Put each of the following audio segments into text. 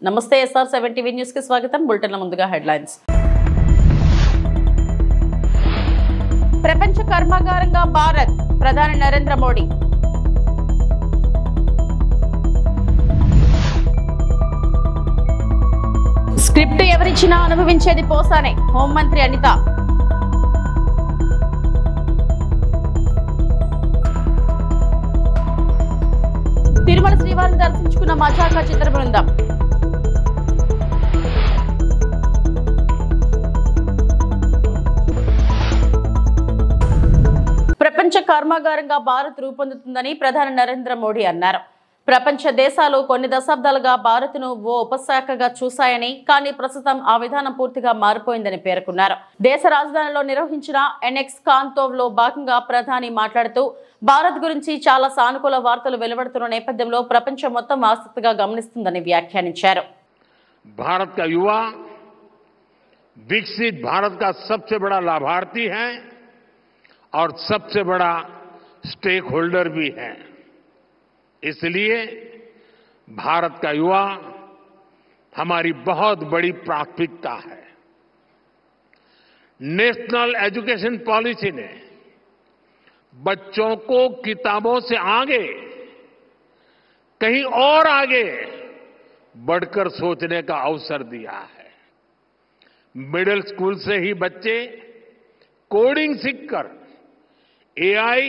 నమస్తే SR7 TV news కి స్వాగతం. బులెటిన్ల ముందుగా హెడ్లైన్స్. ప్రపంచ కర్మాగారంగా భారత్, ప్రధాని నరేంద్ర మోడీ. స్క్రిప్ట్ ఎవరిచ్చినా అనుభవించేది పోసానే, హోంమంత్రి అనిత. తిరుమల శ్రీవారిని దర్శించుకున్న మజాకా చిత్ర బృందం. ప్రపంచ కర్మాగారంగా భారత్ రూపొందుతుందని ప్రధాని నరేంద్ర మోడీ అన్నారు. ప్రపంచ దేశాలు కొన్ని దశాబ్దాలుగా భారత్ను ఓ ఉపశాఖగా చూశాయని, కానీ ప్రస్తుతం ఆ విధానం పూర్తిగా మారిపోయిందని పేర్కొన్నారు. దేశ రాజధానిలో నిర్వహించిన ఎన్ఎక్స్ కాన్క్లేవ్లో భాగంగా ప్రధాని మాట్లాడుతూ భారత్ గురించి చాలా సానుకూల వార్తలు వెలువడుతున్న నేపథ్యంలో ప్రపంచం మొత్తం ఆసక్తిగా గమనిస్తుందని వ్యాఖ్యానించారు. भारत का युवा विकसित भारत का सबसे बड़ा लाभार्थी है और सबसे बड़ा स्टेक होल्डर भी है. इसलिए भारत का युवा हमारी बहुत बड़ी प्राथमिकता है. नेशनल एजुकेशन पॉलिसी ने बच्चों को किताबों से आगे, कहीं और आगे बढ़कर सोचने का अवसर दिया है. मिडिल स्कूल से ही बच्चे कोडिंग सीखकर एआई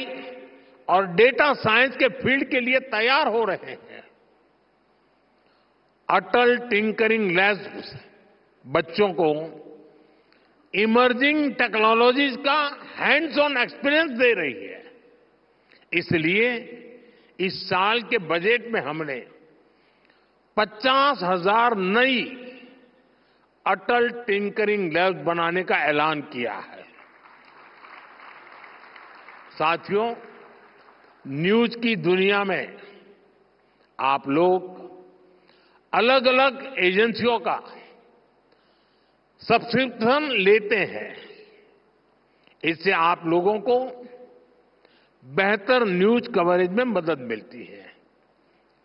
और डेटा साइंस के फील्ड के लिए तैयार हो रहे हैं. अटल टिंकरिंग लैब्स बच्चों को इमर्जिंग टेक्नोलॉजीज का हैंड्स ऑन एक्सपीरियंस दे रही है. इसलिए इस साल के बजट में हमने 50,000 नई अटल टिंकरिंग लैब्स बनाने का ऐलान किया है. साथियों, न्यूज की दुनिया में आप लोग अलग अलग एजेंसियों का सब्सक्रिप्शन लेते हैं. इससे आप लोगों को बेहतर न्यूज कवरेज में मदद मिलती है.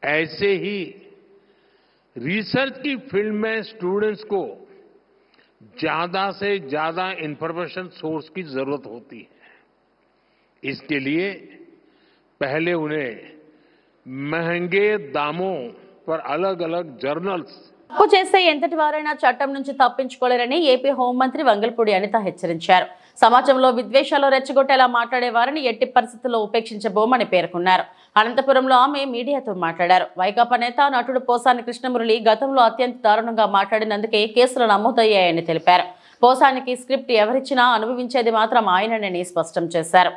ऐसे ही रिसर्च की फील्ड में स्टूडेंट्स को ज्यादा से ज्यादा इंफॉर्मेशन सोर्स की जरूरत होती है. इसके लिए पहले उन्हें महंगे दामों पर अलग अलग जर्नल्स తప్పు చేస్తే ఎంతటి వారైనా చట్టం నుంచి తప్పించుకోలేరని ఏపీ హోంమంత్రి వంగల్పూడి అనిత హెచ్చరించారు. సమాజంలో విద్వేషాలు రెచ్చగొట్టేలా మాట్లాడే వారిని ఎట్టి పరిస్థితుల్లో ఉపేక్షించబోమని పేర్కొన్నారు. అనంతపురంలో ఆమె మీడియాతో మాట్లాడారు. వైకాపా నేత నటుడు పోసాని కృష్ణమురళి గతంలో అత్యంత దారుణంగా మాట్లాడినందుకే కేసులు నమోదయ్యాయని తెలిపారు. పోసానికి స్క్రిప్ట్ ఎవరిచ్చినా అనుభవించేది మాత్రం ఆయనని స్పష్టం చేశారు.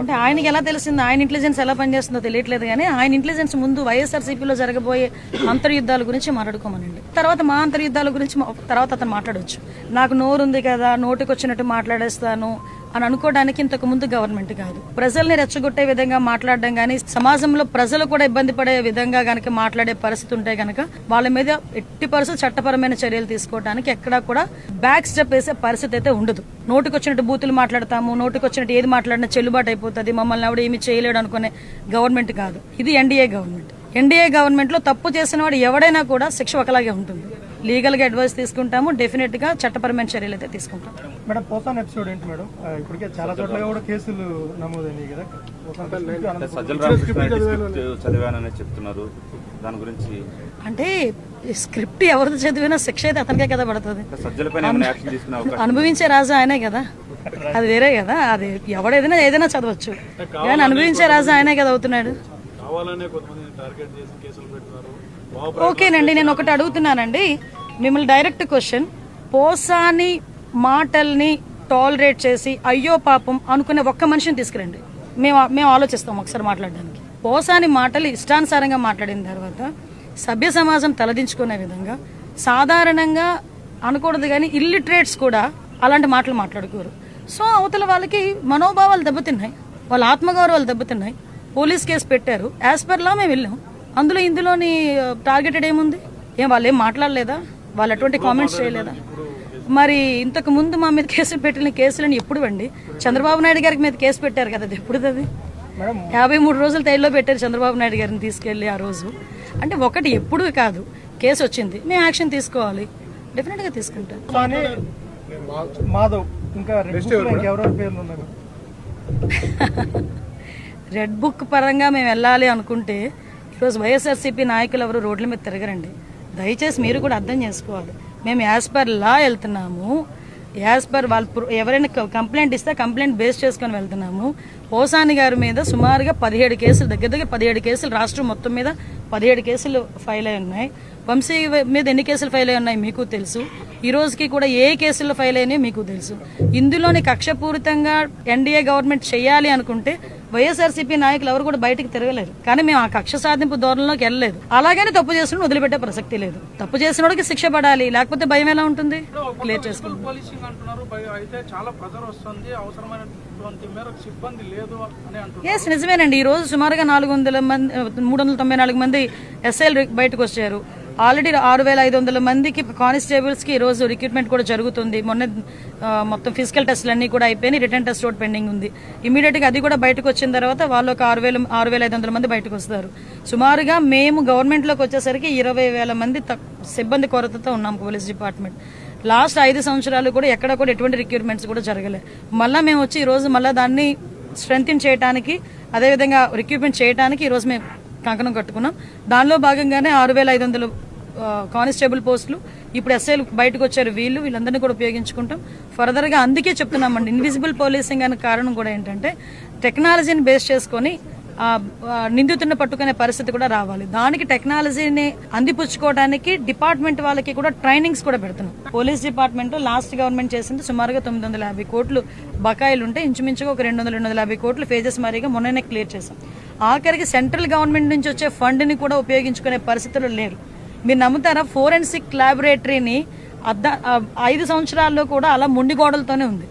అంటే ఆయనకి ఎలా తెలిసిందో, ఆయన ఇంటెలిజెన్స్ ఎలా పనిచేస్తుందో తెలియట్లేదు. కానీ ఆయన ఇంటెలిజెన్స్ ముందు వైఎస్ఆర్సీపీలో జరగబోయే అంతర్యుద్ధాల గురించి మాట్లాడుకోమనండి. తర్వాత మా అంతర్యుద్ధాల గురించి తర్వాత అతను మాట్లాడవచ్చు. నాకు నోరు ఉంది కదా, నోటికి వచ్చినట్టు మాట్లాడేస్తాను అని అనుకోవడానికి ఇంతకు ముందు గవర్నమెంట్ కాదు. ప్రజల్ని రెచ్చగొట్టే విధంగా మాట్లాడడం గానీ, సమాజంలో ప్రజలు కూడా ఇబ్బంది పడే విధంగా గనక మాట్లాడే పరిస్థితి ఉంటే గనక వాళ్ళ మీద ఎట్టి పరిస్థితి చట్టపరమైన చర్యలు తీసుకోవడానికి ఎక్కడా కూడా బ్యాక్ స్టెప్ వేసే పరిస్థితి అయితే ఉండదు. నోటికొచ్చినట్టు బూతులు మాట్లాడతాము, నోటికొచ్చినట్టు ఏది మాట్లాడినా చెల్లుబాటు అయిపోతుంది, మమ్మల్ని ఎవడు ఏమి చేయలేడు అనుకునే గవర్నమెంట్ కాదు. ఇది ఎన్డీఏ గవర్నమెంట్. ఎన్డీఏ గవర్నమెంట్ లో తప్పు చేసిన వాడు ఎవడైనా కూడా శిక్ష ఒకలాగే ఉంటుంది. లీగల్ గా అడ్వైస్ తీసుకుంటాము, డెఫినెట్ గా చట్టపరమైన చర్యలు అయితే తీసుకుంటాం. మేడం, పోసాన్ ఎపిసోడ్ ఏంటి మేడం? ఇప్పటికే చాలా చోట్ల కూడా కేసులు నమోదైనాయి కదా. చదివానని చెప్తున్నారు, దాని గురించి అంటే స్క్రిప్ట్ ఎవరిది చదివినా శిక్ష అయితే అతనికే కదా పడుతుంది. అనుభవించే రాజు ఆయనే కదా, అది వేరే కదా. అది ఎవడేదైనా ఏదైనా చదవచ్చు, కానీ అనుభవించే రాజు ఆయనే కదా అవుతున్నాడు. ఓకేనండి, నేను ఒకటి అడుగుతున్నానండి మిమ్మల్ని, డైరెక్ట్ క్వశ్చన్. పోసాని మాటల్ని టాలరేట్ చేసి అయ్యో పాపం అనుకునే ఒక్క మనిషిని తీసుకురండి, మేము ఆలోచిస్తాం ఒకసారి మాట్లాడడానికి. పోసాని మాటలు ఇష్టానుసారంగా మాట్లాడిన తర్వాత సభ్య సమాజం తలదించుకునే విధంగా, సాధారణంగా అనకూడదు కానీ ఇల్లిటరేట్స్ కూడా అలాంటి మాటలు మాట్లాడుకోరు. సో అవతల వాళ్ళకి మనోభావాలు దెబ్బతిన్నాయి, వాళ్ళ ఆత్మగౌరవాలు దెబ్బతిన్నాయి. పోలీస్ కేసు పెట్టారు, యాజ్ పర్ లా మేము వెళ్ళాం. ఇందులోని టార్గెటెడ్ ఏముంది? వాళ్ళు ఏం మాట్లాడలేదా? వాళ్ళు అటువంటి కామెంట్స్ చేయలేదా? మరి ఇంతకు ముందు మా మీద కేసులు పెట్టిన కేసులని ఎప్పుడు అండి? చంద్రబాబు నాయుడు గారికి మీద కేసు పెట్టారు కదా, అది ఎప్పుడు? అది 53 రోజులు తైల్లో పెట్టారు చంద్రబాబు నాయుడు గారిని తీసుకెళ్లి ఆ రోజు. అంటే ఒకటి ఎప్పుడు కాదు, కేసు వచ్చింది, మేము యాక్షన్ తీసుకోవాలి, డెఫినెట్ గా తీసుకుంటాం. కానీ మాధవ్ ఇంకా ఎవరెవరి పేర్లు ఉన్నారు? రెడ్ బుక్ పరంగా మేము వెళ్ళాలి అనుకుంటే ఈరోజు వైఎస్ఆర్సీపీ నాయకులు ఎవరు రోడ్ల మీద తిరగరండి. దయచేసి మీరు కూడా అర్థం చేసుకోవాలి. మేము యాజ్ పర్ లా వెళ్తున్నాము, యాజ్ పర్ వాళ్ళు ఎవరైనా కంప్లైంట్ ఇస్తే కంప్లైంట్ బేస్ చేసుకొని వెళ్తున్నాము. పోసాని గారి మీద సుమారుగా 17 కేసులు, దగ్గర 17 కేసులు రాష్ట్రం మొత్తం మీద 17 కేసులు ఫైల్ అయి ఉన్నాయి. వంశీ మీద ఎన్ని కేసులు ఫైల్ అయి ఉన్నాయి మీకు తెలుసు. ఈ రోజుకి కూడా ఏ కేసులు ఫైల్ అయినాయో మీకు తెలుసు. ఇందులోని కక్షపూరితంగా ఎన్డీఏ గవర్నమెంట్ చేయాలి అనుకుంటే వైఎస్ఆర్సీపీ నాయకులు ఎవరు కూడా బయటకు తిరగలేరు. కానీ మేము ఆ కక్ష సాధింపు ధోరణిలోకి వెళ్ళలేదు. అలాగని తప్పు చేసిన వదిలిపెట్టే ప్రసక్తి లేదు. తప్పు చేసిన వాడికి శిక్ష పడాలి, లేకపోతే భయం ఎలా ఉంటుంది? క్లియర్ చేసుకుంటాం. ఎస్, నిజమేనండి. ఈ రోజు సుమారుగా 394 మంది ఎస్ఐలు బయటకు వచ్చారు. ఆల్రెడీ 6500 మందికి కానిస్టేబుల్స్ కి ఈ రోజు రిక్రూట్మెంట్ కూడా జరుగుతుంది. మొన్న మొత్తం ఫిజికల్ టెస్టులు అన్ని కూడా అయిపోయి రిటర్న్ టెస్ట్ ఒకటి పెండింగ్ ఉంది. ఇమీడియట్ గా అది కూడా బయటకు వచ్చిన తర్వాత వాళ్ళు ఒక 6500 మంది బయటకు వస్తారు. సుమారుగా మేము గవర్నమెంట్ లోకి వచ్చేసరికి 20,000 మంది సిబ్బంది కొరతతో ఉన్నాం పోలీస్ డిపార్ట్మెంట్. లాస్ట్ 5 సంవత్సరాలు కూడా ఎక్కడ కూడా ఎటువంటి రిక్రూట్మెంట్స్ కూడా జరగలేదు. మళ్ళా మేము వచ్చి ఈ రోజు మళ్ళీ దాన్ని స్ట్రెంగ్ చేయడానికి, అదేవిధంగా రిక్రూట్మెంట్ చేయడానికి ఈ రోజు మేము కంకణం కట్టుకున్నాం. దానిలో భాగంగానే 6500 కానిస్టేబుల్ పోస్టులు, ఇప్పుడు ఎస్ఐలు బయటకు వచ్చారు. వీళ్ళందరినీ కూడా ఉపయోగించుకుంటాం. ఫర్దర్ గా అందుకే చెప్తున్నామండి, ఇన్విజిబుల్ పోలీసింగ్ అనే కారణం కూడా ఏంటంటే టెక్నాలజీని బేస్ చేసుకుని నిందితుడిని పట్టుకునే పరిస్థితి కూడా రావాలి. దానికి టెక్నాలజీని అందిపుచ్చుకోవడానికి డిపార్ట్మెంట్ వాళ్ళకి కూడా ట్రైనింగ్స్ కూడా పెడుతున్నాం. పోలీస్ డిపార్ట్మెంట్ లాస్ట్ గవర్నమెంట్ చేసింది సుమారుగా 950 కోట్లు బకాయిలు ఉంటే ఇంచుమించుగా ఒక 200-250 కోట్లు ఫేజెస్ మారిగా మొన్ననే క్లియర్ చేశాం. ఆఖరికి సెంట్రల్ గవర్నమెంట్ నుంచి వచ్చే ఫండ్ ని కూడా ఉపయోగించుకునే పరిస్థితులు లేరు. మీరు నమ్ముతారా, ఫోరెన్సిక్ ల్యాబొరేటరీని 5 సంవత్సరాల్లో కూడా అలా మొండి గోడలతోనే ఉంది.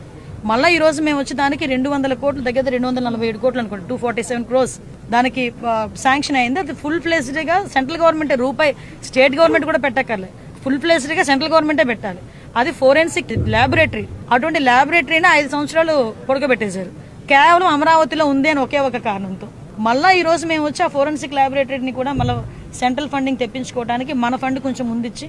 మళ్ళీ ఈ రోజు మేము వచ్చి దానికి 200 కోట్లు, దగ్గర 247 కోట్లు అనుకోండి, 247 crores దానికి శాంక్షన్ అయింది. అది ఫుల్ ఫ్లెజ్డ్ గా సెంట్రల్ గవర్నమెంట్, రూపాయి స్టేట్ గవర్నమెంట్ కూడా పెట్టక్కర్లేదు, ఫుల్ ఫ్లెజ్డ్ గా సెంట్రల్ గవర్నమెంటే పెట్టాలి. అది ఫోరెన్సిక్ ల్యాబొరేటరీ. అటువంటి ల్యాబొరేటరీని 5 సంవత్సరాలు పొడకబెట్టేశారు, కేవలం అమరావతిలో ఉంది అని ఒకే ఒక కారణంతో. మళ్ళా ఈ రోజు మేము వచ్చి ఆ ఫోరెన్సిక్ ల్యాబొరేటరీని కూడా మళ్ళీ సెంట్రల్ ఫండింగ్ తెప్పించుకోవడానికి మన ఫండ్ కొంచెం ముందిచ్చి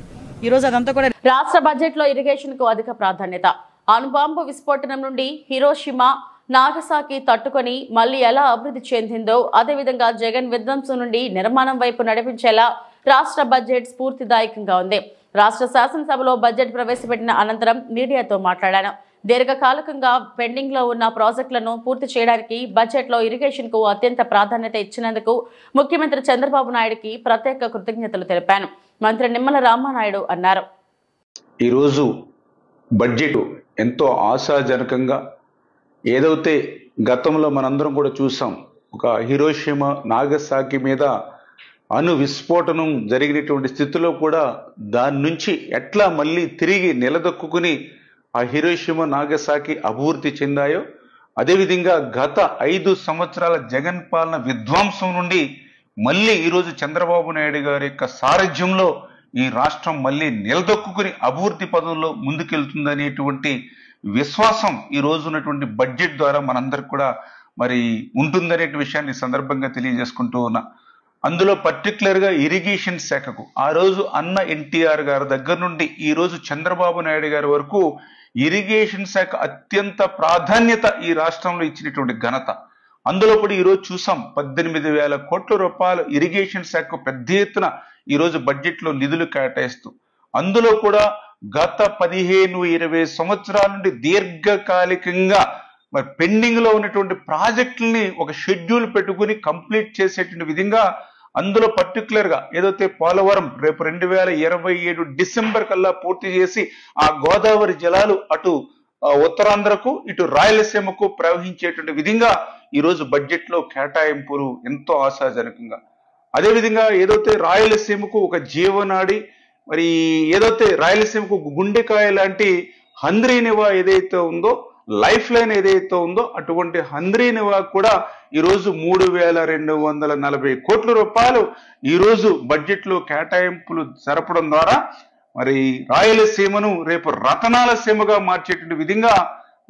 ఈ రోజు అదంతా కూడా. రాష్ట్ర బడ్జెట్ లో ఇరిగేషన్ కు అధిక ప్రాధాన్యత. అణుబాంబు విస్ఫోటనం నుండి హిరోషిమా, నాగసాకి తట్టుకొని మళ్లీ ఎలా అభివృద్ధి చెందిందో, అదేవిధంగా జగన్ విధ్వంసం నుండి నిర్మాణం వైపు నడిపించేలా రాష్ట్ర బడ్జెట్ స్ఫూర్తిదాయకంగా ఉంది. రాష్ట్ర శాసనసభలో బడ్జెట్ ప్రవేశపెట్టిన అనంతరం మీడియాతో మాట్లాడాను. దీర్ఘకాలికంగా పెండింగ్ లో ఉన్న ప్రాజెక్టులను పూర్తి చేయడానికి బడ్జెట్ లో ఇరిగేషన్ కు అత్యంత ప్రాధాన్యత ఇచ్చినందుకు ముఖ్యమంత్రి చంద్రబాబు నాయుడుకి ప్రత్యేక కృతజ్ఞతలు తెలిపాను. మంత్రి నిమ్మల రామానాయుడు అన్నారు. ఈరోజు బడ్జెట్ ఎంతో ఆశాజనకంగా, ఏదైతే గతంలో మనందరం కూడా చూసాం, ఒక హిరోషిమా, నాగసాకి మీద అణు విస్ఫోటనం జరిగినటువంటి స్థితిలో కూడా దాని నుంచి ఎట్లా మళ్ళీ తిరిగి నిలదొక్కుని ఆ హిరోషిమా, నాగసాకి అభివృద్ధి చెందాయో, అదేవిధంగా గత 5 సంవత్సరాల జగన్ పాలన విధ్వంసం నుండి మళ్ళీ ఈరోజు చంద్రబాబు నాయుడు గారి యొక్క సారథ్యంలో ఈ రాష్ట్రం మళ్ళీ నిలదొక్కుని అభివృద్ధి పదంలో ముందుకెళ్తుందనేటువంటి విశ్వాసం ఈ రోజు ఉన్నటువంటి బడ్జెట్ ద్వారా మనందరికి కూడా మరి ఉంటుందనే విషయాన్ని సందర్భంగా తెలియజేసుకుంటూ ఉన్నా. అందులో పర్టికులర్ గా ఇరిగేషన్ శాఖకు ఆ రోజు అన్న ఎన్టీఆర్ గారి దగ్గర నుండి ఈ రోజు చంద్రబాబు నాయుడు గారి వరకు ఇరిగేషన్ శాఖ అత్యంత ప్రాధాన్యత ఈ రాష్ట్రంలో ఇచ్చినటువంటి ఘనత. అందులో కూడా ఈరోజు చూసాం 18,000 కోట్ల రూపాయలు ఇరిగేషన్ శాఖకు పెద్ద ఎత్తున ఈరోజు బడ్జెట్ లో నిధులు కేటాయిస్తూ, అందులో కూడా గత 15-20 సంవత్సరాల నుండి దీర్ఘకాలికంగా మరి పెండింగ్ లో ఉన్నటువంటి ప్రాజెక్టుల్ని ఒక షెడ్యూల్ పెట్టుకుని కంప్లీట్ చేసేటువంటి విధంగా, అందులో పర్టికులర్ గా ఏదైతే పోలవరం రేపు 2027 డిసెంబర్ కల్లా పూర్తి చేసి ఆ గోదావరి జలాలు అటు ఉత్తరాంధ్రకు ఇటు రాయలసీమకు ప్రవహించేటువంటి విధంగా ఈరోజు బడ్జెట్ లో కేటాయింపులు ఎంతో ఆశాజనకంగా. అదేవిధంగా ఏదైతే రాయలసీమకు ఒక జీవనాడి, మరి ఏదైతే రాయలసీమకు గుండెకాయ లాంటి హంద్రీనివా ఏదైతే ఉందో, లైఫ్ లైన్ ఏదైతే ఉందో, అటువంటి హంద్రీనివా కూడా ఈరోజు 3,240 కోట్ల రూపాయలు ఈరోజు బడ్జెట్ లో కేటాయింపులు జరపడం ద్వారా మరి రాయలసీమను రేపు రతనాల సీమగా మార్చేటువంటి విధంగా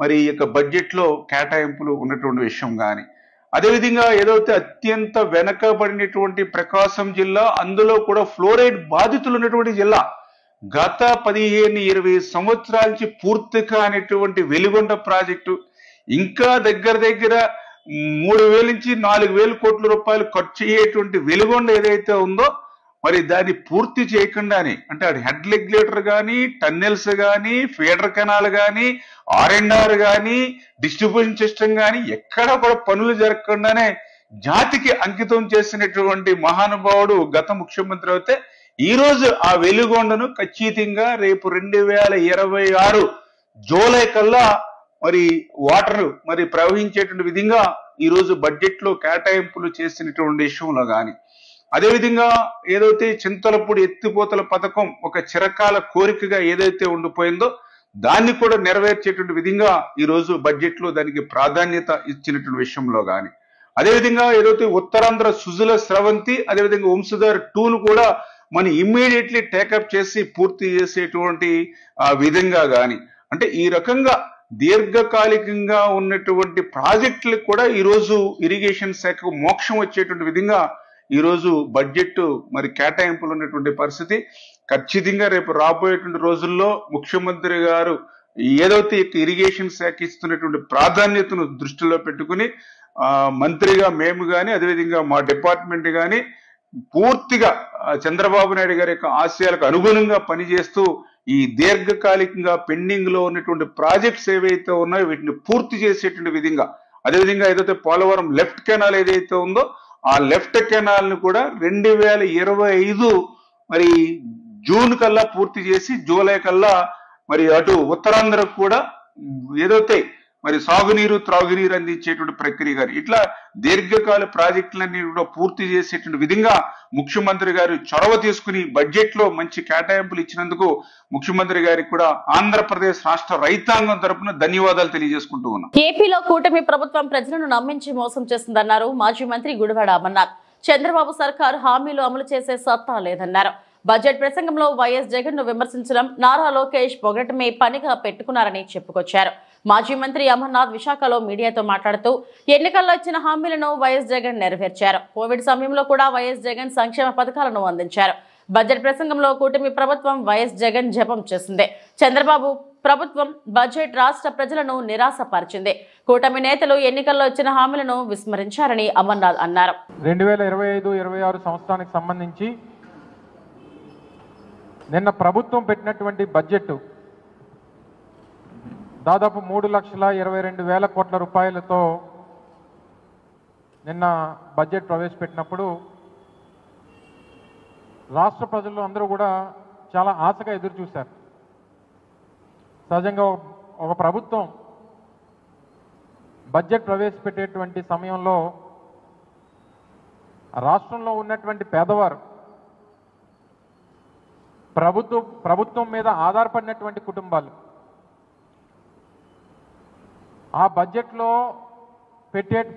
మరి ఈ యొక్క బడ్జెట్ లో కేటాయింపులు ఉన్నటువంటి విషయం కానీ, అదేవిధంగా ఏదైతే అత్యంత వెనకబడినటువంటి ప్రకాశం జిల్లా, అందులో కూడా ఫ్లోరైడ్ బాధితులు ఉన్నటువంటి జిల్లా, గత 15-20 సంవత్సరాల నుంచి పూర్తి కానిటువంటి వెలిగొండ ప్రాజెక్టు ఇంకా దగ్గర 3,000 నుంచి 4,000 కోట్ల రూపాయలు ఖర్చు అయ్యేటువంటి వెలిగొండ ఏదైతే ఉందో మరి దాన్ని పూర్తి చేయకుండానే, అంటే అది హెడ్ రెగ్యులేటర్ కానీ, టన్నెల్స్ కానీ, ఫీడర్ కెనాల్ కానీ, R&R కానీ, డిస్ట్రిబ్యూషన్ సిస్టమ్ కానీ ఎక్కడ కూడా పనులు జరగకుండానే జాతికి అంకితం చేసినటువంటి మహానుభావుడు గత ముఖ్యమంత్రి అయితే ఈ రోజు ఆ వెలిగొండను ఖచ్చితంగా రేపు 2026 జూలై కల్లా మరి వాటర్ మరి ప్రవహించేటువంటి విధంగా ఈ రోజు బడ్జెట్ లో కేటాయింపులు చేసినటువంటి విషయంలో కానీ, అదేవిధంగా ఏదైతే చింతలపూడి ఎత్తిపోతల పథకం ఒక చిరకాల కోరికగా ఏదైతే ఉండిపోయిందో దాన్ని కూడా నెరవేర్చేటువంటి విధంగా ఈ రోజు బడ్జెట్ లో దానికి ప్రాధాన్యత ఇచ్చినటువంటి విషయంలో కానీ, అదేవిధంగా ఏదైతే ఉత్తరాంధ్ర సుజల స్రవంతి, అదేవిధంగా వంశధార 2ను కూడా మనం ఇమ్మీడియట్లీ టేకప్ చేసి పూర్తి చేసేటువంటి విధంగా కానీ, అంటే ఈ రకంగా దీర్ఘకాలికంగా ఉన్నటువంటి ప్రాజెక్టులకు కూడా ఈరోజు ఇరిగేషన్ శాఖకు మోక్షం వచ్చేటువంటి విధంగా ఈరోజు బడ్జెట్ మరి కేటాయింపులు ఉన్నటువంటి పరిస్థితి. ఖచ్చితంగా రేపు రాబోయేటువంటి రోజుల్లో ముఖ్యమంత్రి గారు ఏదైతే ఇరిగేషన్ శాఖ ఇస్తున్నటువంటి ప్రాధాన్యతను దృష్టిలో పెట్టుకుని మంత్రిగా మేము కానీ, అదేవిధంగా మా డిపార్ట్మెంట్ కానీ పూర్తిగా చంద్రబాబు నాయుడు గారి యొక్క ఆశయాలకు అనుగుణంగా పనిచేస్తూ ఈ దీర్ఘకాలికంగా పెండింగ్ లో ఉన్నటువంటి ప్రాజెక్ట్స్ ఏవైతే ఉన్నాయో వీటిని పూర్తి చేసేటువంటి విధంగా, అదేవిధంగా ఏదైతే పోలవరం లెఫ్ట్ కెనాల్ ఏదైతే ఉందో ఆ లెఫ్ట్ కెనాల్ ను కూడా 2025 మరి జూన్ కల్లా పూర్తి చేసి జూలై కల్లా మరి అటు ఉత్తరాంధ్రకు కూడా ఏదైతే మరి సాగునీరు త్రాగునీరు అందించేటువంటి ప్రక్రియ గారు ఇట్లా దీర్ఘకాల ప్రాజెక్టులన్నీ కూడా పూర్తి చేసేటువంటి విధంగా ముఖ్యమంత్రి గారు చొరవ తీసుకుని బడ్జెట్ లో మంచి కేటాయింపులు ఇచ్చినందుకు ముఖ్యమంత్రి గారికి కూడా ఆంధ్రప్రదేశ్ రాష్ట్ర రైతాంగం తరపున ధన్యవాదాలు తెలియజేసుకుంటూ ఉన్నాం. ఏపీలో కూటమి ప్రభుత్వం ప్రజలను నమ్మించి మోసం చేస్తుందన్నారు మాజీ మంత్రి గుడివాడ అమర్నాథ్. చంద్రబాబు సర్కారు హామీలు అమలు చేసే సత్తా లేదన్నారు. బడ్జెట్ ప్రసంగంలో వైఎస్ జగన్ ను విమర్శించడం, నారా లోకేష్ పొగటమే పనిగా పెట్టుకున్నారని చెప్పుకొచ్చారు. మాజీ మంత్రి అమర్నాథ్ విశాఖలో మీడియాతో మాట్లాడుతూ ఎన్నికల్లో ఇచ్చిన హామీలను వైఎస్ జగన్ నెరవేర్చారు. కోవిడ్ సమయంలో కూడా వైఎస్ జగన్ సంక్షేమ పథకాలను అందించారు. బడ్జెట్ ప్రసంగంలో కూటమి ప్రభుత్వం వైఎస్ జగన్ జపం చేసింది. చంద్రబాబు ప్రభుత్వం బడ్జెట్ రాష్ట్ర ప్రజలను నిరాశపరిచింది. కూటమి నేతలు ఎన్నికల్లో ఇచ్చిన హామీలను విస్మరించారని అమర్నాథ్ అన్నారు. 2025-26 సంవత్సరానికి సంబంధించి నిన్న ప్రభుత్వం పెట్టినటువంటి బడ్జెట్ దాదాపు 3,22,000 కోట్ల రూపాయలతో నిన్న బడ్జెట్ ప్రవేశపెట్టినప్పుడు రాష్ట్ర ప్రజలు అందరూ కూడా చాలా ఆశగా ఎదురు చూశారు. సహజంగా ఒక ప్రభుత్వం బడ్జెట్ ప్రవేశపెట్టేటువంటి సమయంలో రాష్ట్రంలో ఉన్నటువంటి పేదవారు, ప్రభుత్వం మీద ఆధారపడినటువంటి కుటుంబాలు ఆ బడ్జెట్లో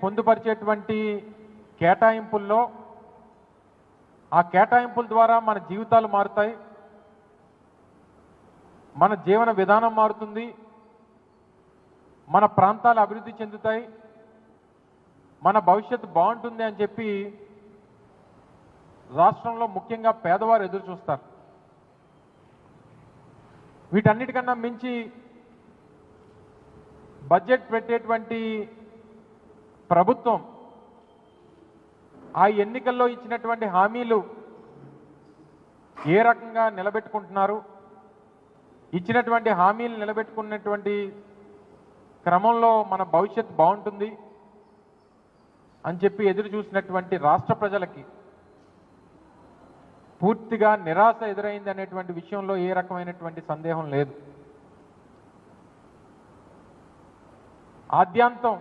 పొందుపరిచేటువంటి కేటాయింపుల్లో ఆ కేటాయింపుల ద్వారా మన జీవితాలు మారుతాయి, మన జీవన విధానం మారుతుంది, మన ప్రాంతాలు అభివృద్ధి చెందుతాయి, మన భవిష్యత్తు బాగుంటుంది అని చెప్పి రాష్ట్రంలో ముఖ్యంగా పేదవారు ఎదురు చూస్తారు. వీటన్నిటికన్నా మించి బడ్జెట్ పెట్టేటువంటి ప్రభుత్వం ఆ ఎన్నికల్లో ఇచ్చినటువంటి హామీలు ఏ రకంగా నిలబెట్టుకుంటున్నారు, ఇచ్చినటువంటి హామీలు నిలబెట్టుకున్నటువంటి క్రమంలో మన భవిష్యత్తు బాగుంటుంది అని చెప్పి ఎదురు చూసినటువంటి రాష్ట్ర ప్రజలకి పూర్తిగా నిరాశ ఎదురైంది అనేటువంటి విషయంలో ఏ రకమైనటువంటి సందేహం లేదు. ఆద్యాంతం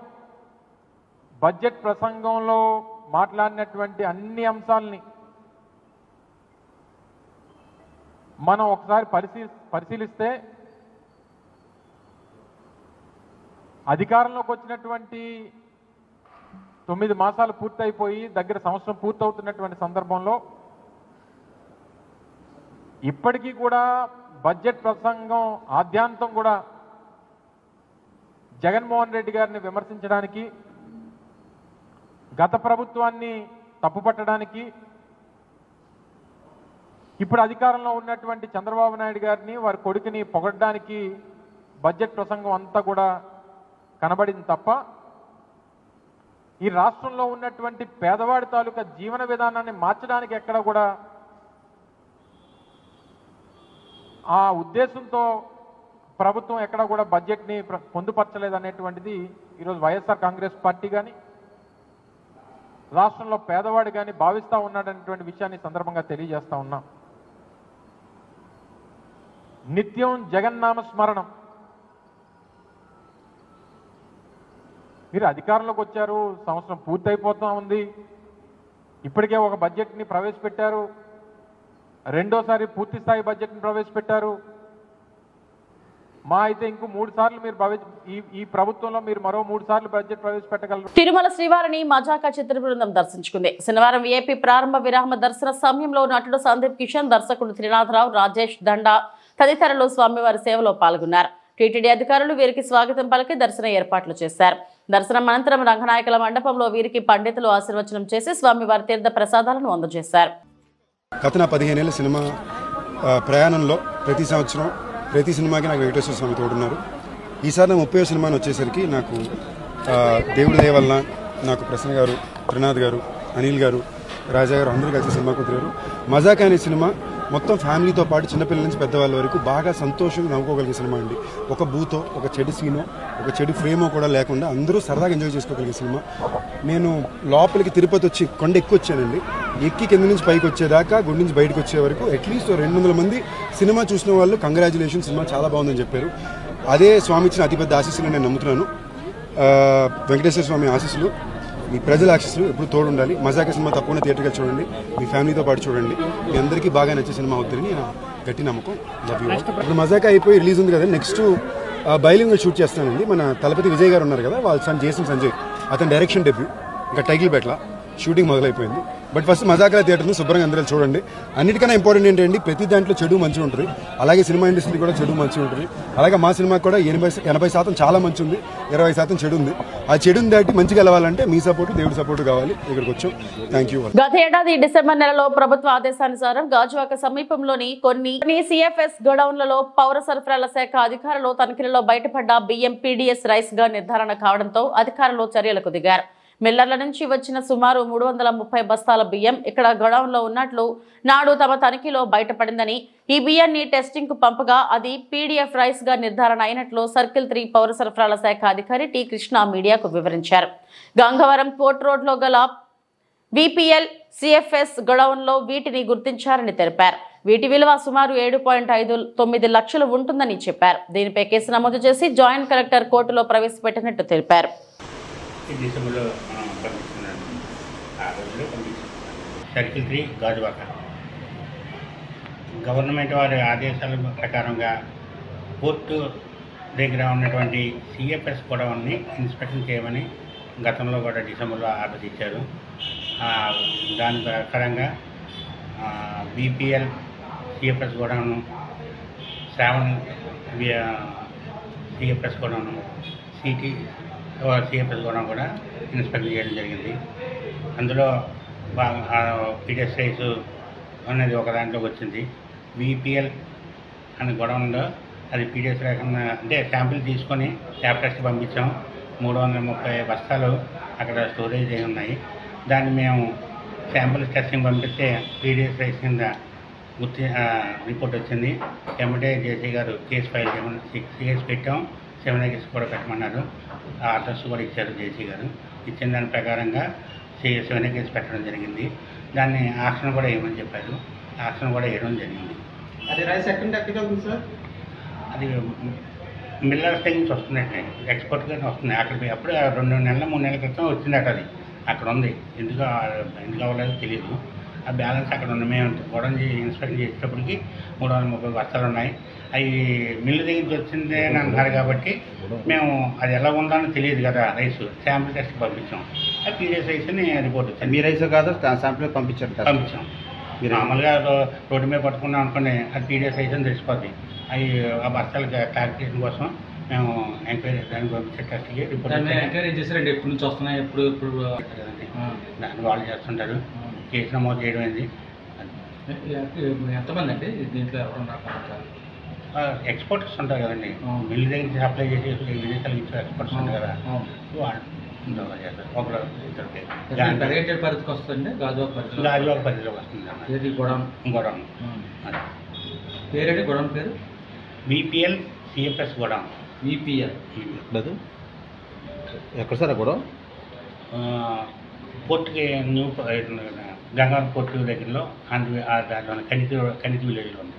బడ్జెట్ ప్రసంగంలో మాట్లాడినటువంటి అన్ని అంశాలని మనం ఒకసారి పరిశీలిస్తే అధికారంలోకి వచ్చినటువంటి 9 మాసాలు పూర్తయిపోయి దగ్గర సంవత్సరం పూర్తవుతున్నటువంటి సందర్భంలో ఇప్పటికీ కూడా బడ్జెట్ ప్రసంగం ఆద్యాంతం కూడా జగన్మోహన్ రెడ్డి గారిని విమర్శించడానికి, గత ప్రభుత్వాన్ని తప్పుపట్టడానికి, ఇప్పుడు అధికారంలో ఉన్నటువంటి చంద్రబాబు నాయుడు గారిని, వారి కొడుకుని పొగడ్డానికి బడ్జెట్ ప్రసంగం అంతా కూడా కనబడింది తప్ప ఈ రాష్ట్రంలో ఉన్నటువంటి పేదవాడి తాలూకా జీవన విధానాన్ని మార్చడానికి ఎక్కడ కూడా ఆ ఉద్దేశంతో ప్రభుత్వం ఎక్కడ కూడా బడ్జెట్ని పొందుపరచలేదనేటువంటిది ఈరోజు వైఎస్ఆర్ కాంగ్రెస్ పార్టీ కానీ రాష్ట్రంలో పేదవాడు కానీ భావిస్తూ ఉన్నాడనేటువంటి విషయాన్ని సందర్భంగా తెలియజేస్తా ఉన్నాం. నిత్యం జగన్నామ స్మరణం. మీరు అధికారంలోకి వచ్చారు, సంవత్సరం పూర్తయిపోతూ ఉంది, ఇప్పటికే ఒక బడ్జెట్ని ప్రవేశపెట్టారు, రెండోసారి పూర్తి స్థాయి బడ్జెట్ని ప్రవేశపెట్టారు. మా అయితే ఇంకో 3 సార్లు మీరు ఈ ప్రభుత్వంలో మీరు మరో 3 సార్లు బడ్జెట్ ప్రవేశపెట్టగలరు. తిరుమల శ్రీవారిని మజాకా చిత్ర బృందం దర్శించుకుంది. శనివారం ఏపీ ప్రారంభ విరామ దర్శన సమయంలో నటుడు సందీప్ కిషన్, దర్శకుడు త్రినాథరావు, రాజేష్ దండా తదితరులు స్వామివారి సేవలో పాల్గొన్నారు. టీటీడీ అధికారులు వీరికి స్వాగతం పలికి దర్శన ఏర్పాట్లు చేశారు. దర్శనం అనంతరం రంగనాయకుల మండపంలో వీరికి పండితులు ఆశీర్వచనం చేసి స్వామివారి తీర్థ ప్రసాదాలను అందజేశారు. గత 15 ఏళ్ల సినిమా ప్రయాణంలో ప్రతి సంవత్సరం ప్రతి సినిమాకి నాకు వెంకటేశ్వర స్వామి తోడున్నారు. ఈసారి నా 30వ సినిమాని వచ్చేసరికి నాకు దేవుడి దయ వలన నాకు ప్రసన్న గారు, త్రినాథ్ గారు, అనిల్ గారు, రాజా గారు అందరూ కలిసి సినిమా కుదిరారు. మజాకా అనే సినిమా మొత్తం ఫ్యామిలీతో పాటు చిన్నపిల్లల నుంచి పెద్దవాళ్ళ వరకు బాగా సంతోషంగా నవ్వుకోగలిగే సినిమా అండి. ఒక బూతో, ఒక చెడు సీనో, ఒక చెడు ఫ్రేమో కూడా లేకుండా అందరూ సరదాగా ఎంజాయ్ చేసుకోగలిగే సినిమా. నేను లోపలికి తిరుపతి వచ్చి కొండ ఎక్కువ వచ్చానండి. ఎక్కి కింద నుంచి పైకి వచ్చేదాకా, గుడి నుంచి బయటకు వచ్చే వరకు అట్లీస్ట్ 200 మంది సినిమా చూసిన వాళ్ళు కంగ్రాచులేషన్, సినిమా చాలా బాగుందని చెప్పారు. అదే స్వామి ఇచ్చిన అతిపెద్ద ఆశీస్సులు నేను నమ్ముతున్నాను. వెంకటేశ్వర స్వామి ఆశీస్సులు, మీ ప్రజల ఆశీస్సులు ఎప్పుడు తోడు ఉండాలి. మజాకా సినిమా తప్పకుండా థియేటర్గా చూడండి, మీ ఫ్యామిలీతో పాటు చూడండి. మీ అందరికీ బాగా నచ్చే సినిమా అవుతుందని నా గట్టి నమ్మకం. Love you. ఇప్పుడు మజాకా అయిపోయి రిలీజ్ ఉంది కదా, నెక్స్ట్ బైలింగ్వల్ షూట్ చేస్తానండి. మన తలపతి విజయ్ గారు ఉన్నారు కదా, వాళ్ళ సన్ జేసన్ సంజయ్, అతని డైరెక్షన్ డెబ్యూ ఇంకా టైటిల్ పెట్టలా, షూటింగ్ మొదలైపోయింది. బట్ ఫస్ట్ మజాకా థియేటర్ని శుభ్రంగా అందరూ చూడండి. అన్నిటికన్నా ఇంపార్టెంట్ ఏంటంటే ప్రతి దాంట్లో చెడు మంచి ఉంటుంది, అలాగే సినిమా ఇండస్ట్రీ కూడా చెడు మంచి ఉంటుంది. అలాగే మా సినిమాకి కూడా 80% చాలా మంచి ఉంది, 20% చెడు ఉంది. ఆ చెడుని దాటి మంచిగా వెళ్ళాలంటే మీ సపోర్ట్, దేవుడి సపోర్ట్ కావాలి. ఇక్కడికి వచ్చాం. Thank you. గత ఏడాది డిసెంబర్ నెలలో ప్రభుత్వ ఆదేశానుసారం గాజువాక సమీపంలోని కొన్ని సిఎఫ్ఎస్ గోడౌన్లలో పౌర సరఫరాల శాఖ అధికారులు తనిఖీలలో బయటపడ్డ బియ్యం పీడీఎస్ రైస్ గా నిర్ధారణ కావడంతో అధికారులు చర్యలకు దిగారు. మిల్లర్ల నుంచి వచ్చిన సుమారు 330 బస్తాల బియ్యం ఇక్కడ గోడౌన్లో ఉన్నట్లు నాడు తమ తనిఖీలో బయటపడిందని, ఈ బియ్యాన్ని టెస్టింగ్ కు పంపగా అది పీడీఎఫ్ రైస్ గా నిర్ధారణ అయినట్లు సర్కిల్ 3 పౌర సరఫరాల శాఖ అధికారి టి కృష్ణ మీడియాకు వివరించారు. గంగవరం పోర్ట్ రోడ్ లో గల విపిఎల్ సిఎఫ్ఎస్ గోడౌన్ లో వీటిని గుర్తించారని తెలిపారు. వీటి విలువ సుమారు 7.59 లక్షలు ఉంటుందని చెప్పారు. దీనిపై కేసు నమోదు చేసి జాయింట్ కలెక్టర్ కోర్టులో ప్రవేశపెట్టినట్టు తెలిపారు. డిసెంబర్లో పంపిస్తున్నాను, ఆ రోజులో పంపిస్తున్నాను. సర్కిల్ 3 గాజువాక గవర్నమెంట్ వారి ఆదేశాల ప్రకారంగా పోర్టు దగ్గర ఉన్నటువంటి సిఎఫ్ఎస్ గోడౌన్ని ఇన్స్పెక్షన్ చేయమని గతంలో కూడా డిసెంబర్లో ఆర్డర్ ఇచ్చారు. దాని ప్రకారంగా BPL CFS godown, 7 CFS godown, city CFS godown కూడా ఇన్స్పెక్షన్ చేయడం జరిగింది. అందులో పీడిఎస్ రైస్ అనేది ఒక దాంట్లోకి వచ్చింది. విపిఎల్ అనే గోడౌన్లో అది పీడిఎస్ రైస్ అంటే శాంపిల్ తీసుకొని ల్యాబ్ టెస్ట్ పంపించాం. 330 బస్తాలు అక్కడ స్టోరేజ్ అయి ఉన్నాయి. దాన్ని మేము శాంపిల్ టెస్టింగ్ పంపిస్తే పీడిఎస్ రైస్ కింద రిపోర్ట్ వచ్చింది. ఎమ్మటే జేసీ గారు కేసు ఫైల్ చేయమని 6 కేసు పెట్టాం. 7 కేసు కూడా పెట్టమన్నారు. ఆ అడ్రస్ కూడా ఇచ్చారు జేసీ గారు. ఇచ్చిన దాని ప్రకారంగా 7 కేసు పెట్టడం జరిగింది. దాన్ని ఆక్షన్ కూడా వేయమని చెప్పారు. ఆక్షన్ కూడా వేయడం జరిగింది. అది రైస్ ఎక్కడ ఉంది సార్? అది మిల్లర్స్ దగ్గర నుంచి వస్తున్నట్టే, ఎక్స్పోర్ట్గా వస్తున్నాయి. అక్కడికి అప్పుడు 2 నెలల 3 నెలల క్రితం వచ్చిందట. అది అక్కడ ఉంది. ఎందుకు అవ్వలేదో తెలియదు. ఆ బ్యాలెన్స్ అక్కడ ఉంది. మేము కూడా ఇన్స్పెక్షన్ చేసేటప్పటికి 330 బస్తాలు ఉన్నాయి. అవి మిల్లు దగ్గర నుంచి వచ్చిందే అని అంటారు కాబట్టి మేము అది ఎలా ఉందో అని తెలియదు కదా. రైస్ శాంపిల్ టెస్ట్ పంపించాం. ఆ పీడిఎస్ రైస్ అని రిపోర్ట్ వచ్చింది. మీ రైస్ కాదు, శాంపిల్ పంపించాం. మీరు మామూలుగా రోడ్డు మీద పట్టుకున్నాం అనుకోండి, అది పీడిఎస్ రైస్ అని తెలిసిపోద్ది. అవి ఆ బస్తాలు క్లారిఫికేషన్ కోసం మేము ఎంక్వైరీ దాన్ని పంపించే టెస్ట్కి రిపోర్ట్ ఎంక్వైరీ చేశారండి ఎప్పటి నుంచి వస్తున్నాయి ఎప్పుడు కదండి. దాన్ని వాళ్ళు చేస్తుంటారు. కేసు నమోదు చేయడం అయింది. ఎంతమంది అండి దీంట్లో ఎవరు ఉన్నారు? ఎక్స్పోర్టర్స్ ఉంటారు కదండి, మిల్లు దగ్గర నుంచి సప్లై చేసి విదేశాలకు ఇచ్చే ఎక్స్పోర్ట్స్ ఉంటారు కదా, వాళ్ళు చేస్తారు. ఒకరు ఇద్దరికి పరిధికి వస్తుంది, గాజువాక పరిధిలోకి వస్తుంది. గొడవ పేరేంటి గొడవ పేరు? బీపీఎల్ సిఎఫ్ఎస్ గొడవ. బీపీఎల్ ఎక్కడ సార్ గొడవ? పోర్టుకి న్యూ గంగావరం పోర్టు దగ్గరలో దాంట్లో కనితి విలేజ్లో ఉంది.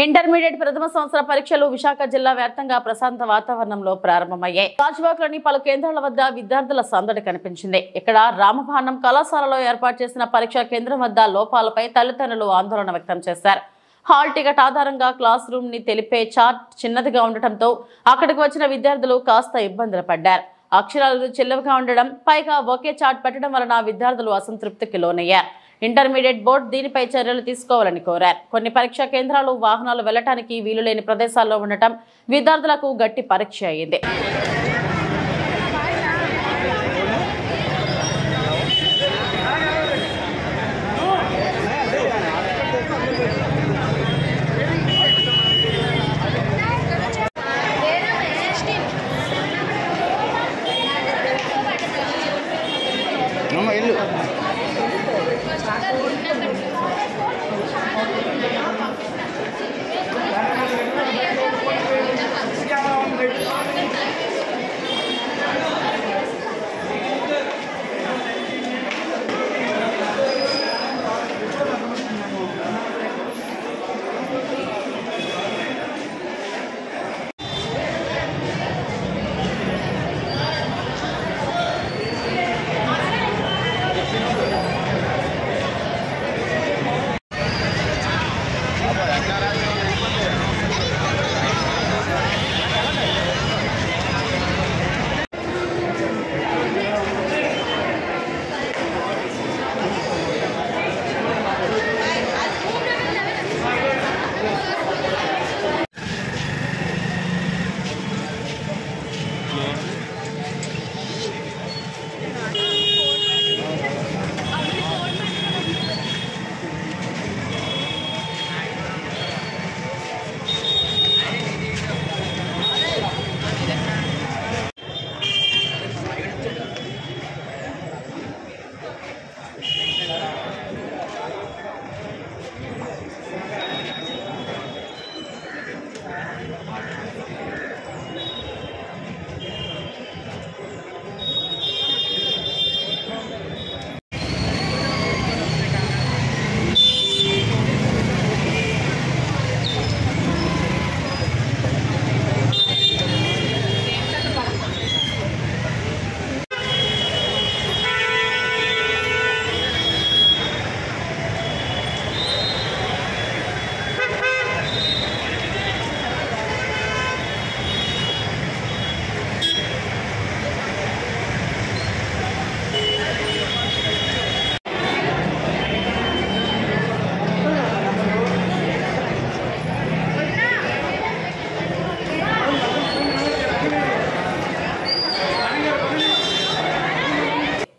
ఇంటర్మీడియట్ ప్రథమ సంవత్సర పరీక్షలు విశాఖ జిల్లా వ్యాప్తంగా ప్రశాంత వాతావరణంలో ప్రారంభమయ్యాయి. గాజువాకలోని పలు కేంద్రాల వద్ద విద్యార్థుల సందడి కనిపించింది. ఇక్కడ రామబాణం కళాశాలలో ఏర్పాటు చేసిన పరీక్షా కేంద్రం వద్ద లోపాలపై తల్లిదండ్రులు ఆందోళన వ్యక్తం చేశారు. హాల్ టికెట్ ఆధారంగా క్లాస్ రూమ్ ని తెలిపే చార్ట్ చిన్నదిగా ఉండటంతో అక్కడికి వచ్చిన విద్యార్థులు కాస్త ఇబ్బందులు పడ్డారు. అక్షరాలు చిన్నవిగా ఉండడం, పైగా ఒకే చార్ట్ పెట్టడం వలన విద్యార్థులు అసంతృప్తికి లోనయ్యారు. ఇంటర్మీడియట్ బోర్డు దీనిపై చర్యలు తీసుకోవాలని కోరారు. కొన్ని పరీక్షా కేంద్రాలు వాహనాలు వెళ్లడానికి వీలులేని ప్రదేశాల్లో ఉండటం విద్యార్థులకు గట్టి పరీక్ష అయింది.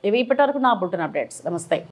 ఇవి ఇప్పటివరకు నా బులెటిన్ అప్డేట్స్. నమస్తే.